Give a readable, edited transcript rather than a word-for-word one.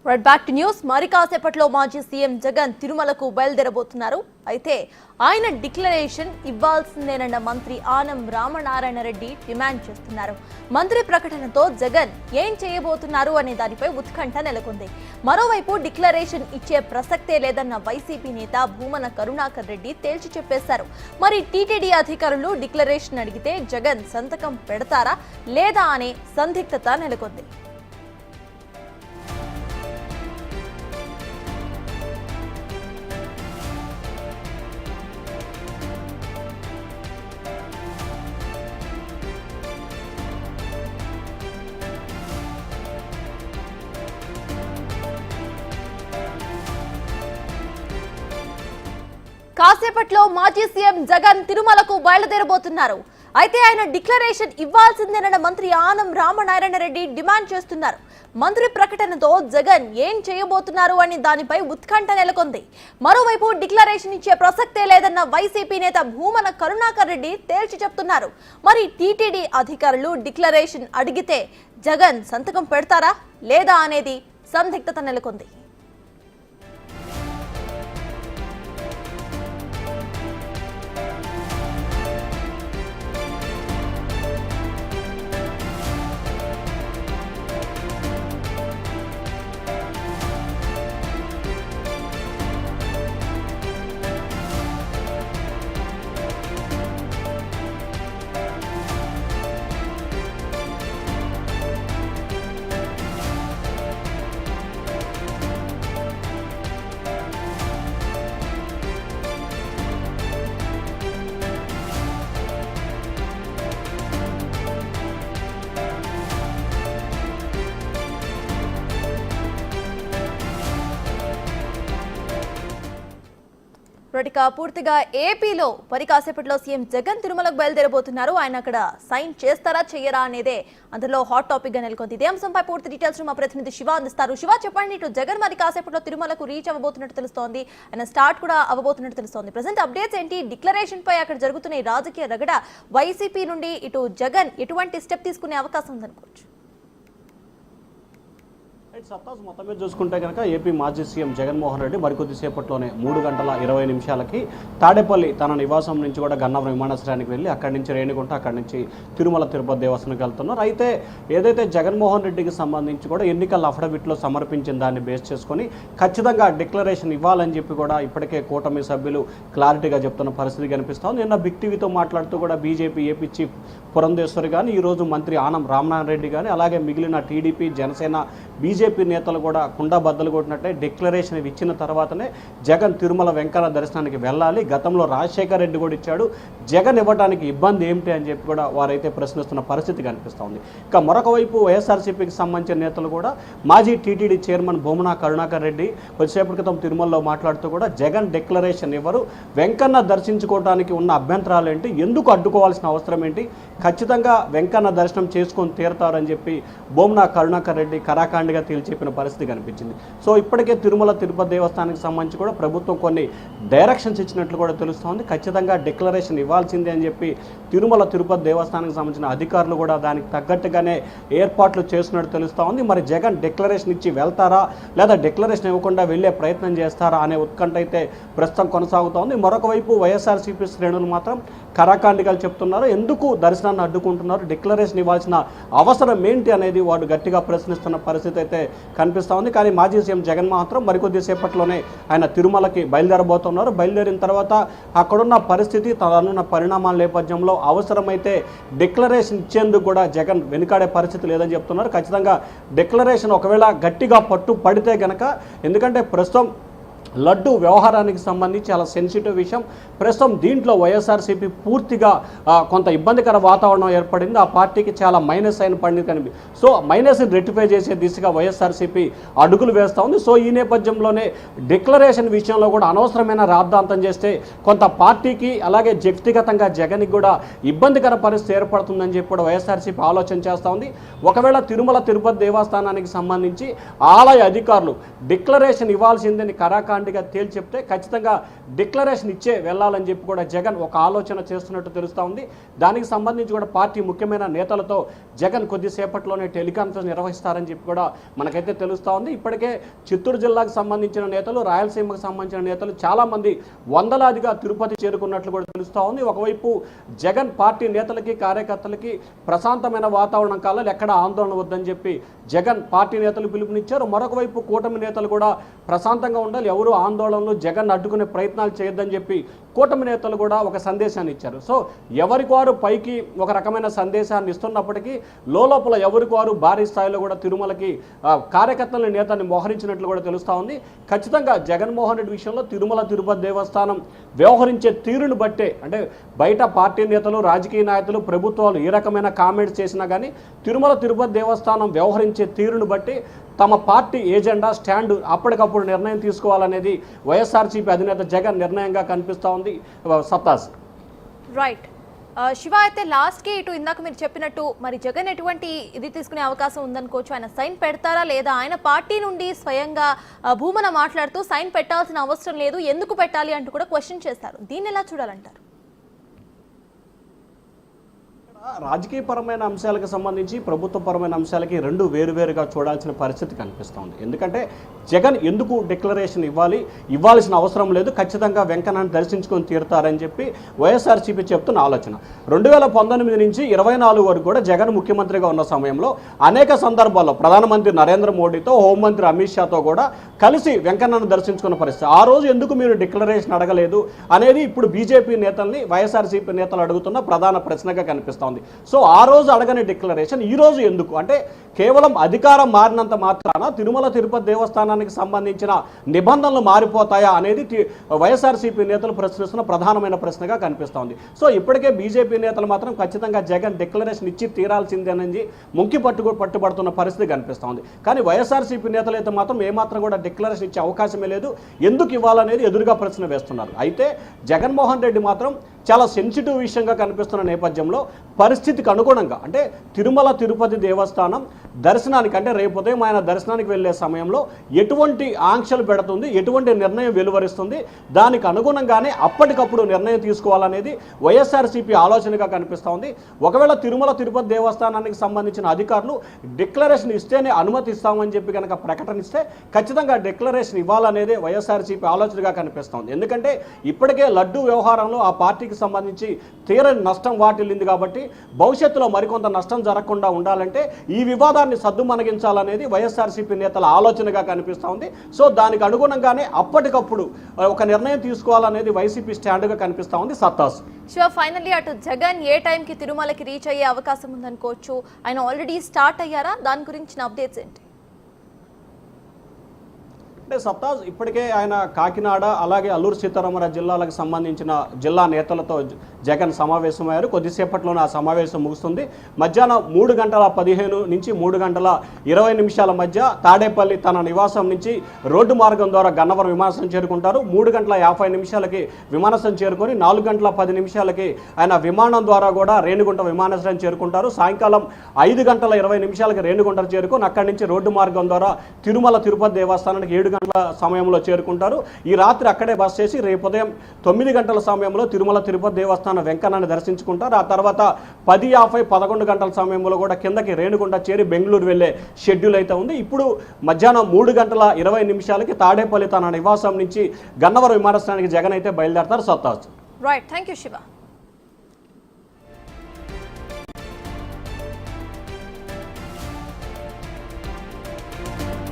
Right back to news. మరి కాసేపట్లో మాజీ సీఎం జగన్ తిరుమలకు బయలుదేరబోతున్నారు. అయితే ఆయన డిక్లరేషన్ ఇవ్వాల్సిందేనన్న మంత్రి ఆనం రామనారాయణ రెడ్డి డిమాండ్ చేస్తున్నారు. మంత్రి ప్రకటనతో జగన్ ఏం చేయబోతున్నారు అనే దానిపై ఉత్కంఠ నెలకొంది. మరోవైపు డిక్లరేషన్ ఇచ్చే ప్రసక్తే లేదన్న వైసీపీ నేత భూమన కరుణాకర్ రెడ్డి తేల్చి చెప్పేశారు. మరి టీటీడీ అధికారులు డిక్లరేషన్ అడిగితే జగన్ సంతకం పెడతారా లేదా అనే సందిగ్ధత నెలకొంది. కాసేపట్లో మాజీ సీఎం జగన్ తిరుమలకు బయలుదేరబోతున్నారు. అయితే ఆయన డిక్లరేషన్ ఇవ్వాల్సిందేనన్న మంత్రి ఆనం రామనారాయణ రెడ్డి డిమాండ్ చేస్తున్నారు. మంత్రి ప్రకటనతో జగన్ ఏం చేయబోతున్నారు అని దానిపై ఉత్కంఠ నెలకొంది. మరోవైపు డిక్లరేషన్ ఇచ్చే ప్రసక్తే లేదన్న వైసీపీ నేత భూమన కరుణాకర్ రెడ్డి తేల్చి చెప్తున్నారు. మరి టీటీడీ అధికారులు డిక్లరేషన్ అడిగితే జగన్ సంతకం పెడతారా లేదా అనేది సందిగ్ధత నెలకొంది. పూర్తిగా ఏపీలో మరి కాసేపట్లో సీఎం జగన్ తిరుమలకు బయలుదేరబోతున్నారు. ఆయన అక్కడ సైన్ చేస్తారా చేయరా అనేదే అందులో హాట్ టాపిక్ గా నెలకొంది. ఇదే అంశంపై పూర్తి డీటెయిల్స్ మా ప్రతినిధి శివ అందిస్తారు. శివ, చెప్పండి. ఇటు జగన్ మరి కాసేపట్లో తిరుమలకు రీచ్ అవ్వబోతున్నట్టు తెలుస్తోంది, ఆయన స్టార్ట్ కూడా అవ్వబోతున్నట్టు తెలుస్తోంది. ప్రెసెంట్ అప్డేట్స్ ఏంటి? డిక్లరేషన్ పై అక్కడ జరుగుతున్న రాజకీయ రగడ వైసీపీ నుండి ఇటు జగన్ ఎటువంటి స్టెప్ తీసుకునే అవకాశం ఉందనుకోవచ్చు? సత్తాస్ మొత్తం మీద చూసుకుంటే కనుక ఏపీ మాజీ సీఎం జగన్మోహన్ రెడ్డి మరికొద్దిసేపట్లోనే 3:20 తాడేపల్లి తన నివాసం నుంచి కూడా గన్నవరం విమానాశ్రయానికి వెళ్ళి అక్కడి నుంచి రేణిగుంట, అక్కడి నుంచి తిరుమల తిరుపతి దేవస్థానానికి వెళ్తున్నారు. అయితే ఏదైతే జగన్మోహన్ రెడ్డికి సంబంధించి కూడా ఎన్నికల అఫిడవిట్లో సమర్పించిన దాన్ని బేస్ చేసుకొని ఖచ్చితంగా డిక్లరేషన్ ఇవ్వాలని చెప్పి కూడా ఇప్పటికే కూటమి సభ్యులు క్లారిటీగా చెప్తున్న పరిస్థితి కనిపిస్తోంది. నిన్న బిగ్ టీవీతో మాట్లాడుతూ కూడా బీజేపీ ఏపీ చీఫ్ పురంధేశ్వరి కానీ, ఈరోజు మంత్రి ఆనం రామనారాయణ రెడ్డి కానీ, అలాగే మిగిలిన టీడీపీ, జనసేన, బీజేపీ నేతలు కూడా కుండా బద్దలు కొట్టినట్టే డిక్లరేషన్ ఇచ్చిన తర్వాతనే జగన్ తిరుమల వెంకన్న దర్శనానికి వెళ్ళాలి. గతంలో రాజశేఖర్ రెడ్డి కూడా ఇచ్చాడు, జగన్ ఇవ్వడానికి ఇబ్బంది ఏమిటి అని చెప్పి కూడా వారైతే ప్రశ్నిస్తున్న పరిస్థితి కనిపిస్తోంది. ఇక మరొక వైపు వైఎస్ఆర్సీపీకి సంబంధించిన నేతలు కూడా మాజీ టీటీడీ చైర్మన్ భూమన కరుణాకర్ రెడ్డి కొద్దిసేపటి క్రితం తిరుమలలో మాట్లాడుతూ కూడా జగన్ డిక్లరేషన్ ఇవ్వరు, వెంకన్న దర్శించుకోవడానికి ఉన్న అభ్యంతరాలు ఏంటి, ఎందుకు అడ్డుకోవాల్సిన అవసరం ఏంటి, ఖచ్చితంగా వెంకన్న దర్శనం చేసుకొని తీరుతారని చెప్పి భూమన కరుణాకర్ రెడ్డి కరాఖండిగా చెప్పిన పరిస్థితి కనిపించింది. సో ఇప్పటికే తిరుమల తిరుపతి దేవస్థానానికి సంబంధించి కూడా ప్రభుత్వం కొన్ని డైరెక్షన్స్ ఇచ్చినట్లు కూడా తెలుస్తోంది. ఖచ్చితంగా డిక్లరేషన్ ఇవ్వాల్సిందే అని చెప్పి తిరుమల తిరుపతి దేవస్థానానికి సంబంధించిన అధికారులు కూడా దానికి తగ్గట్టుగానే ఏర్పాట్లు చేస్తున్నట్టు తెలుస్తోంది. మరి జగన్ డిక్లరేషన్ ఇచ్చి వెళ్తారా లేదా డిక్లరేషన్ ఇవ్వకుండా వెళ్లే ప్రయత్నం చేస్తారా అనే ఉత్కంఠ అయితే ప్రస్తుతం కొనసాగుతోంది. మరొక వైపు వైఎస్ఆర్సీపీ శ్రేణులు మాత్రం కరాఖండిగా చెప్తున్నారు, ఎందుకు దర్శనాన్ని అడ్డుకుంటున్నారు, డిక్లరేషన్ ఇవ్వాల్సిన అవసరం ఏంటి అనేది వారు గట్టిగా ప్రశ్నిస్తున్న పరిస్థితి అయితే కనిపిస్తూ ఉంది. కానీ మాజీ సీఎం జగన్ మాత్రం మరికొద్దిసేపట్లోనే ఆయన తిరుమలకి బయలుదేరబోతున్నారు. బయలుదేరిన తర్వాత అక్కడున్న పరిస్థితి, తదనున్న పరిణామాల నేపథ్యంలో అవసరమైతే డిక్లరేషన్ ఇచ్చేందుకు కూడా జగన్ వెనుకాడే పరిస్థితి లేదని చెప్తున్నారు. ఖచ్చితంగా డిక్లరేషన్ ఒకవేళ గట్టిగా పట్టు పడితే గనక, ఎందుకంటే ప్రస్తుతం లడ్డు వ్యవహారానికి సంబంధించి చాలా సెన్సిటివ్ విషయం. ప్రస్తుతం దీంట్లో వైఎస్ఆర్సీపీ పూర్తిగా కొంత ఇబ్బందికర వాతావరణం ఏర్పడింది. ఆ పార్టీకి చాలా మైనస్ అయిన పండింది కనిపి, సో మైనస్ని రెక్టిఫై చేసే దిశగా వైఎస్ఆర్సీపీ అడుగులు వేస్తూ ఉంది. సో ఈ నేపథ్యంలోనే డిక్లరేషన్ విషయంలో కూడా అనవసరమైన రాద్ధాంతం చేస్తే కొంత పార్టీకి అలాగే వ్యక్తిగతంగా జగన్కి కూడా ఇబ్బందికర పరిస్థితి ఏర్పడుతుందని చెప్పి కూడా వైఎస్ఆర్సీపీ ఆలోచన చేస్తూ ఉంది. ఒకవేళ తిరుమల తిరుపతి దేవస్థానానికి సంబంధించి ఆలయ అధికారులు డిక్లరేషన్ ఇవ్వాల్సిందని కరాఖండిగా తేల్చెప్తే ఖచ్చితంగా డిక్లరేషన్ ఇచ్చే వెళ్ళాలని చెప్పి కూడా జగన్ ఒక ఆలోచన చేస్తున్నట్టు తెలుస్తూ ఉంది. దానికి సంబంధించి కూడా పార్టీ ముఖ్యమైన నేతలతో జగన్ కొద్దిసేపట్లోనే టెలికాన్ఫరెన్స్ నిర్వహిస్తారని చెప్పి కూడా మనకైతే తెలుస్తూ ఉంది. ఇప్పటికే చిత్తూరు జిల్లాకు సంబంధించిన నేతలు, రాయలసీమకు సంబంధించిన నేతలు చాలామంది వందలాదిగా తిరుపతి చేరుకున్నట్లు కూడా తెలుస్తూ ఉంది. ఒకవైపు జగన్ పార్టీ నేతలకి, కార్యకర్తలకి ప్రశాంతమైన వాతావరణం కావాలి, ఎక్కడ ఆందోళన వద్దని చెప్పి జగన్ పార్టీ నేతలు పిలుపునిచ్చారు. మరొక వైపు కూటమి నేతలు కూడా ప్రశాంతంగా ఉండాలి, ఎవరు ఆందోళనలు జగన్ అడ్డుకునే ప్రయత్నాలు చేయొద్దని చెప్పి కూటమి నేతలు కూడా ఒక సందేశాన్ని ఇచ్చారు. సో ఎవరికి వారు పైకి ఒక రకమైన సందేశాన్ని ఇస్తున్నప్పటికీ లోపల ఎవరికి వారు భారీ స్థాయిలో కూడా తిరుమలకి కార్యకర్తల నేతని మోహరించినట్లు కూడా తెలుస్తూ ఉంది. ఖచ్చితంగా జగన్మోహన్ రెడ్డి విషయంలో తిరుమల తిరుపతి దేవస్థానం వ్యవహరించే తీరును బట్టే, అంటే బయట పార్టీ నేతలు, రాజకీయ నాయకులు, ప్రభుత్వాలు ఏ రకమైన కామెంట్స్ చేసినా కానీ తిరుమల తిరుపతి దేవస్థానం వ్యవహరించే తీరును బట్టి తమ పార్టీ ఏజెండా, స్టాండ్ అప్పటికప్పుడు నిర్ణయం తీసుకోవాలనేది వైఎస్ఆర్సీపీ అధినేత జగన్ నిర్ణయంగా కనిపిస్తూ ఉంది. సత్తాస్ రైట్ శివ, అయితే లాస్ట్కి ఇటు ఇందాక మీరు చెప్పినట్టు మరి జగన్ ఎటువంటి ఇది తీసుకునే అవకాశం ఉందనుకోవచ్చు? ఆయన సైన్ పెడతారా లేదా? ఆయన పార్టీ నుండి స్వయంగా భూమన మాట్లాడుతూ సైన్ పెట్టాల్సిన అవసరం లేదు, ఎందుకు పెట్టాలి అంటూ కూడా క్వశ్చన్ చేస్తారు. దీన్ని ఎలా చూడాలంటారు? రాజకీయపరమైన అంశాలకు సంబంధించి ప్రభుత్వపరమైన అంశాలకి రెండు వేరువేరుగా చూడాల్సిన పరిస్థితి కనిపిస్తోంది. ఎందుకంటే జగన్ ఎందుకు డిక్లరేషన్ ఇవ్వాల్సిన అవసరం లేదు, ఖచ్చితంగా వెంకన్నను దర్శించుకొని తీరుతారని చెప్పి వైఎస్ఆర్సీపీ చెప్తున్న ఆలోచన. 2019 నుంచి 24 వరకు కూడా జగన్ ముఖ్యమంత్రిగా ఉన్న సమయంలో అనేక సందర్భాల్లో ప్రధానమంత్రి నరేంద్ర మోడీతో, హోంమంత్రి అమిత్ షాతో కూడా కలిసి వెంకన్నను దర్శించుకున్న పరిస్థితి. ఆ రోజు ఎందుకు మీరు డిక్లరేషన్ అడగలేదు అనేది ఇప్పుడు బీజేపీ నేతల్ని వైఎస్ఆర్సీపీ నేతలు అడుగుతున్న ప్రధాన ప్రశ్నగా కనిపిస్తోంది. సో ఆ రోజు అడగని డిక్లరేషన్ ఈ రోజు ఎందుకు అంటే కేవలం అధికారం మారినంత మాత్రాన తిరుమల తిరుపతి దేవస్థానానికి సంబంధించిన నిబంధనలు మారిపోతాయా అనేది వైఎస్ఆర్సీపీ నేతలు ప్రశ్నిస్తున్న ప్రధానమైన ప్రశ్నగా కనిపిస్తోంది. సో ఇప్పటికే బీజేపీ నేతలు మాత్రం ఖచ్చితంగా జగన్ డిక్లరేషన్ ఇచ్చి తీరాల్సిందేనని పట్టుబడుతున్న పరిస్థితి కనిపిస్తోంది. కానీ వైఎస్ఆర్సీపీ నేతలు అయితే మాత్రం ఏమాత్రం కూడా డిక్లరేషన్ ఇచ్చే అవకాశమే లేదు, ఎందుకు ఇవ్వాలనేది ఎదురుగా ప్రశ్న వేస్తున్నారు. అయితే జగన్మోహన్ రెడ్డి మాత్రం చాలా సెన్సిటివ్ విషయంగా కనిపిస్తున్న నేపథ్యంలో పరిస్థితికి అనుగుణంగా అంటే తిరుమల తిరుపతి దేవస్థానం దర్శనానికి, అంటే రేపు ఉదయం ఆయన దర్శనానికి వెళ్ళే సమయంలో ఎటువంటి ఆంక్షలు పెడుతుంది, ఎటువంటి నిర్ణయం వెలువరిస్తుంది, దానికి అనుగుణంగానే అప్పటికప్పుడు నిర్ణయం తీసుకోవాలనేది వైఎస్ఆర్సీపీ ఆలోచనగా కనిపిస్తోంది. ఒకవేళ తిరుమల తిరుపతి దేవస్థానానికి సంబంధించిన అధికారులు డిక్లరేషన్ ఇస్తేనే అనుమతి ఇస్తామని చెప్పి కనుక ప్రకటనిస్తే ఖచ్చితంగా డిక్లరేషన్ ఇవ్వాలనేదే వైఎస్ఆర్సీపీ ఆలోచనగా కనిపిస్తోంది. ఎందుకంటే ఇప్పటికే లడ్డూ వ్యవహారంలో ఆ పార్టీకి సంబంధించి తీరని నష్టం వాటిల్లింది కాబట్టి భవిష్యత్తులో మరికొంత నష్టం జరగకుండా ఉండాలంటే ఈ వివాదాన్ని సద్దుమణగించాలనేది వైఎస్ఆర్సీపీ నేతల ఆలోచనగా కనిపిస్తోంది. సో దానికి అనుగుణంగానే అప్పటికప్పుడు ఒక నిర్ణయం తీసుకోవాలనేది వైసీపీ స్టాండ్గా కనిపిస్తూ ఉంది. సత్తాస్ ఫైనల్లీ అటు జగన్ ఏ టైంకి తిరుమలకి రీచ్ అయ్యే అవకాశం ఉందనుకోవచ్చు? ఆయన ఆల్రెడీ స్టార్ట్ అయ్యారా? దాని గురించిన అప్డేట్స్ ఏంటి? అంటే సత్తాజ్ ఇప్పటికే ఆయన కాకినాడ అలాగే అల్లూరు సీతారామరాజు జిల్లాలకు సంబంధించిన జిల్లా నేతలతో జగన్ సమావేశమయ్యారు. కొద్దిసేపట్లోనే ఆ సమావేశం ముగుస్తుంది. మధ్యాహ్నం 3:15 నుంచి 3:20 మధ్య తాడేపల్లి తన నివాసం నుంచి రోడ్డు మార్గం ద్వారా గన్నవరం విమానాశ్రయం చేరుకుంటారు. 3:50 విమానాశ్రయం చేరుకొని 4:10 ఆయన విమానం ద్వారా కూడా రేణిగుంట విమానాశ్రయం చేరుకుంటారు. సాయంకాలం 5:20 రేణిగుంట చేరుకొని అక్కడి నుంచి రోడ్డు మార్గం ద్వారా తిరుమల తిరుపతి దేవస్థానానికి 7 గంటల సమయంలో చేరుకుంటారు. ఈ రాత్రి అక్కడే బస చేసి రేపు ఉదయం 9 గంటల సమయంలో తిరుమల తిరుపతి దేవస్థానం వెంకన్నని దర్శించుకుంటారు. ఆ తర్వాత 10:50, 11 గంటల సమయంలో కూడా కిందకి రేణిగుంట చేరి బెంగళూరు వెళ్లే షెడ్యూల్ అయితే ఉంది. ఇప్పుడు మధ్యాహ్నం 3:20 తాడేపల్లి తన నివాసం నుంచి గన్నవరం విమానాశ్రయానికి జగన్ అయితే బయలుదేరతారు. సత్తాజ్ రైట్, థ్యాంక్ యూ శివ.